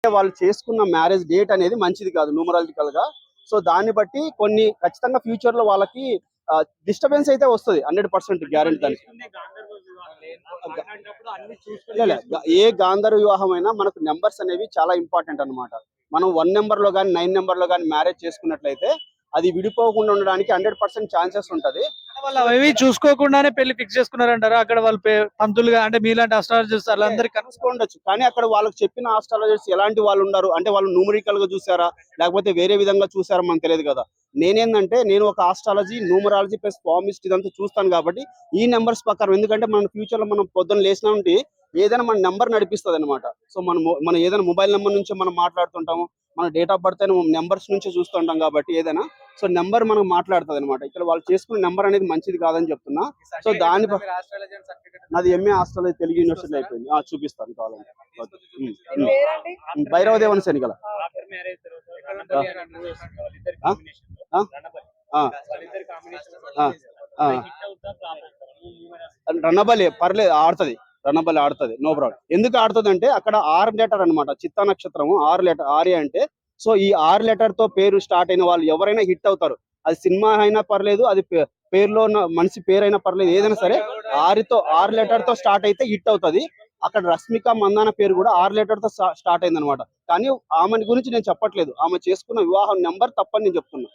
అంటే వాళ్ళు చేసుకున్న మ్యారేజ్ డేట్ అనేది మంచిది కాదు న్యూమరాలజికల్ గా. సో దాన్ని బట్టి కొన్ని ఖచ్చితంగా ఫ్యూచర్ లో వాళ్ళకి డిస్టర్బెన్స్ అయితే వస్తుంది 100% గ్యారెంటీ దానికి. ఏ గాంధర్వ వివాహం అయినా మనకు నెంబర్స్ అనేవి చాలా ఇంపార్టెంట్ అన్నమాట. మనం 1 నెంబర్ లో కానీ 9 నెంబర్ లో కానీ మ్యారేజ్ చేసుకున్నట్లయితే అది విడిపోకుండా ఉండడానికి 100% ఛాన్సెస్ ఉంటది. వాళ్ళు అవి చూసుకోకుండానే పెళ్లి ఫిక్స్ చేసుకున్నారంటారా? అక్కడ వాళ్ళు పంతులుగా అంటే మీలాంటి అస్ట్రాలజర్స్ వాళ్ళందరికీ కనుక్కోండొచ్చు, కానీ అక్కడ వాళ్ళకి చెప్పిన ఆస్ట్రాలజర్స్ ఎలాంటి వాళ్ళు ఉన్నారు అంటే వాళ్ళు న్యూమరికల్ గా చూసారా లేకపోతే వేరే విధంగా చూసారా మనకు తెలియదు కదా. నేను ఒక ఆస్ట్రాలజీ, న్యూమరాలజీ ప్లస్ ఫార్మిస్ట్ ఇదంతా చూస్తాను కాబట్టి ఈ నెంబర్స్ ప్రకారం, ఎందుకంటే మన ఫ్యూచర్ లో మనం పొద్దున్న లేచిన నుండి ఏదైనా మన నెంబర్ నడిపిస్తుంది అనమాట. సో మనం ఏదైనా మొబైల్ నెంబర్ నుంచి మనం మాట్లాడుతుంటాము, మన డేట్ ఆఫ్ బర్త్ అయినా నెంబర్స్ నుంచి చూస్తుంటాం కాబట్టి ఏదైనా సో నెంబర్ మనం మాట్లాడుతుంది అనమాట. ఇక్కడ వాళ్ళు చేసుకున్న నెంబర్ అనేది మంచిది కాదని చెప్తున్నా. సో నాది ఎంఏ ఆస్ట్రాలజీ తెలుగు యూనివర్సిటీ అయిపోయింది. చూపిస్తాను కావాలంటే. భైరవదేవన్ శనిగల రణబలి పర్లేదు, ఆడుతుంది నో ప్రాబ్లం. ఎందుకు ఆడుతుంది అంటే అక్కడ 6 లెటర్ అనమాట, చిత్తా నక్షత్రము 6 లెటర్, ఆర్య అంటే. సో ఈ 6 లెటర్ తో పేరు స్టార్ట్ అయిన వాళ్ళు ఎవరైనా హిట్ అవుతారు. అది సినిమా అయినా పర్లేదు, అది పేరులో ఉన్న మనిషి పేరైనా పర్లేదు, ఏదైనా సరే 6 లెటర్ తో స్టార్ట్ అయితే హిట్ అవుతుంది. అక్కడ రష్మిక మందాన పేరు కూడా 6 లెటర్ తో స్టార్ట్ అయింది అనమాట. కానీ ఆమె గురించి నేను చెప్పట్లేదు, ఆమె చేసుకున్న వివాహం నెంబర్ తప్పని నేను చెప్తున్నా.